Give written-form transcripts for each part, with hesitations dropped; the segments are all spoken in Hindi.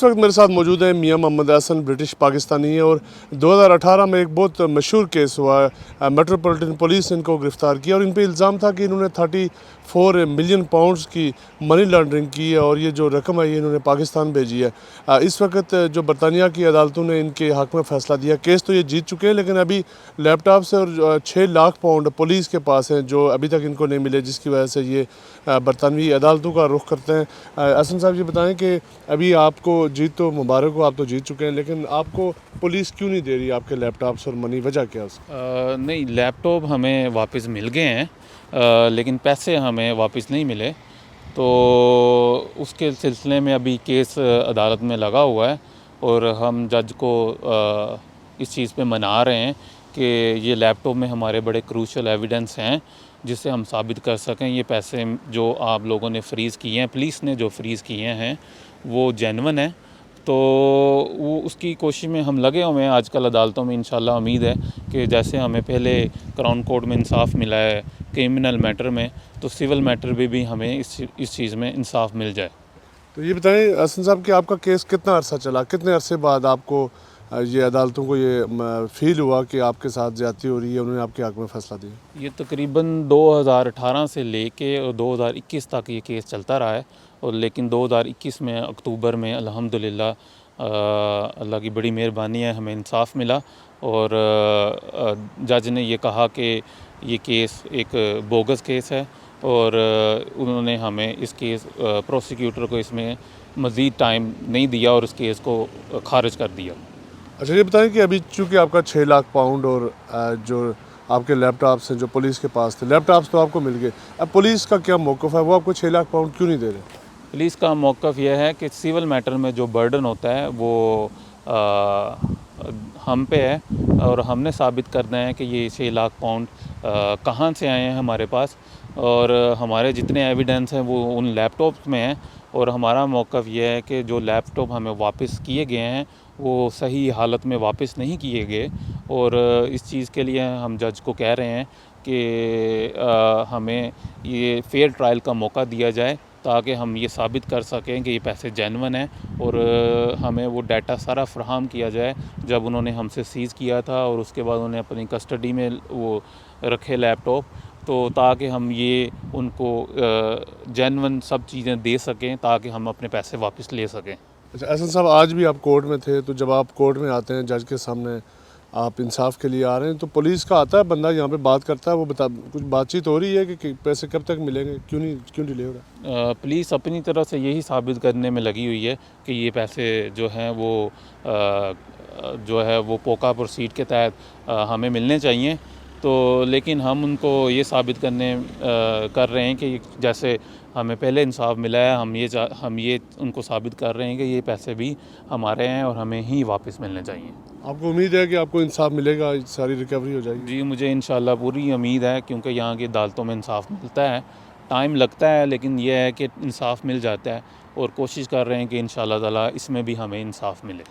वक्त मेरे साथ मौजूद है मियां मोहम्मद हसन, ब्रिटिश पाकिस्तानी है और 2018 में एक बहुत मशहूर केस हुआ। मेट्रोपॉलिटन पुलिस ने इनको गिरफ़्तार किया और इन पे इल्ज़ाम था कि इन्होंने 34 मिलियन पाउंड्स की मनी लॉन्ड्रिंग की है और ये जो रकम है ये इन्होंने पाकिस्तान भेजी है। इस वक्त जो बरतानिया की अदालतों ने इनके हक़ में फ़ैसला दिया। केस तो ये जीत चुके हैं, लेकिन अभी लैपटॉप से और 6 लाख पाउंड पुलिस के पास हैं जो अभी तक इनको नहीं मिले, जिसकी वजह से ये बरतानवी अदालतों का रुख करते हैं। हसन साहब, ये बताएं कि अभी आपको जीत तो मुबारक हो, आप तो जीत चुके हैं, लेकिन आपको पुलिस क्यों नहीं दे रही आपके लैपटॉप्स और मनी? वजह क्या है? नहीं, लैपटॉप हमें वापस मिल गए हैं, लेकिन पैसे हमें वापस नहीं मिले। तो उसके सिलसिले में अभी केस अदालत में लगा हुआ है और हम जज को इस चीज़ पे मना रहे हैं कि ये लैपटॉप में हमारे बड़े क्रूशल एविडेंस हैं जिससे हम साबित कर सकें ये पैसे जो आप लोगों ने फ्रीज़ किए हैं, पुलिस ने जो फ्रीज़ किए हैं वो जेन्युइन है। तो वो उसकी कोशिश में हम लगे हुए हैं आजकल अदालतों में। इंशाल्लाह उम्मीद है कि जैसे हमें पहले क्राउन कोर्ट में इंसाफ मिला है क्रिमिनल मैटर में, तो सिविल मैटर में भी हमें इस चीज़ में इंसाफ मिल जाए। तो ये बताएं हसन साहब कि आपका केस कितना अरसा चला, कितने अरसे बाद आपको ये अदालतों को ये फील हुआ कि आपके साथ ज़्यादती हो रही है, उन्होंने आपके हक़ में फ़ैसला दिया? ये तकरीबन 2018 से लेके और 2021 तक ये केस चलता रहा है, और लेकिन 2021 में अक्टूबर में अल्हम्दुलिल्लाह अल्लाह की बड़ी मेहरबानी है, हमें इंसाफ मिला और जज ने ये कहा कि ये केस एक बोगस केस है और उन्होंने हमें इस केस प्रोसिक्यूटर को इसमें मज़ीद टाइम नहीं दिया और इस केस को खारिज कर दिया। अच्छा, ये बताएं कि अभी चूँकि आपका 6 लाख पाउंड और जो आपके लैपटॉप्स हैं जो पुलिस के पास थे, लैपटॉप्स तो आपको मिल गए, अब पुलिस का क्या मौक़िफ़ है? वो आपको 6 लाख पाउंड क्यों नहीं दे रहे? पुलिस का मौक़िफ़ यह है कि सिविल मैटर में जो बर्डन होता है वो हम पे है और हमने साबित करना है कि ये 6 लाख पाउंड कहाँ से आए हैं हमारे पास, और हमारे जितने एविडेंस हैं वो उन लैपटॉप्स में हैं। और हमारा मौक़िफ़ ये है कि जो लैपटॉप हमें वापस किए गए हैं वो सही हालत में वापस नहीं किए गए, और इस चीज़ के लिए हम जज को कह रहे हैं कि हमें ये फेयर ट्रायल का मौका दिया जाए ताकि हम ये साबित कर सकें कि ये पैसे जेन्युइन हैं, और हमें वो डाटा सारा फ्राहम किया जाए जब उन्होंने हमसे सीज़ किया था और उसके बाद उन्होंने अपनी कस्टडी में वो रखे लैपटॉप, तो ताकि हम ये उनको जेन्युइन सब चीज़ें दे सकें ताकि हम अपने पैसे वापस ले सकें। अच्छा हसन साहब, आज भी आप कोर्ट में थे, तो जब आप कोर्ट में आते हैं जज के सामने, आप इंसाफ के लिए आ रहे हैं, तो पुलिस का आता है बंदा यहाँ पे बात करता है, वो कुछ बातचीत हो रही है कि पैसे कब तक मिलेंगे, क्यों डिले हो रहा है? पुलिस अपनी तरफ से यही साबित करने में लगी हुई है कि ये पैसे जो हैं वो जो है वो पोका प्रोसीड के तहत हमें मिलने चाहिए। तो लेकिन हम उनको ये साबित कर रहे हैं कि जैसे हमें पहले इंसाफ मिला है, हम ये उनको साबित कर रहे हैं कि ये पैसे भी हमारे हैं और हमें ही वापस मिलने चाहिए। आपको उम्मीद है कि आपको इंसाफ मिलेगा, सारी रिकवरी हो जाएगी? जी, मुझे इंशाल्लाह पूरी उम्मीद है, क्योंकि यहाँ की अदालतों में इंसाफ मिलता है, टाइम लगता है लेकिन यह है कि इंसाफ मिल जाता है, और कोशिश कर रहे हैं कि इंशाल्लाह ताला इसमें भी हमें इंसाफ मिले।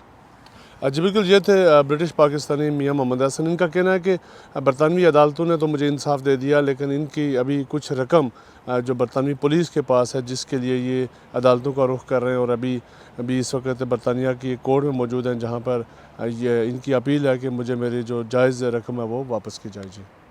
जी बिल्कुल, ये थे ब्रिटिश पाकिस्तानी मियां मोहम्मद हसन। इनका कहना है कि बरतानवी अदालतों ने तो मुझे इंसाफ दे दिया, लेकिन इनकी अभी कुछ रकम जो बरतानवी पुलिस के पास है, जिसके लिए ये अदालतों का रुख कर रहे हैं, और अभी इस वक्त बरतानिया की कोर्ट में मौजूद हैं जहाँ पर ये इनकी अपील है कि मुझे मेरी जो जायज़ रकम है वो वापस की जाए। जी।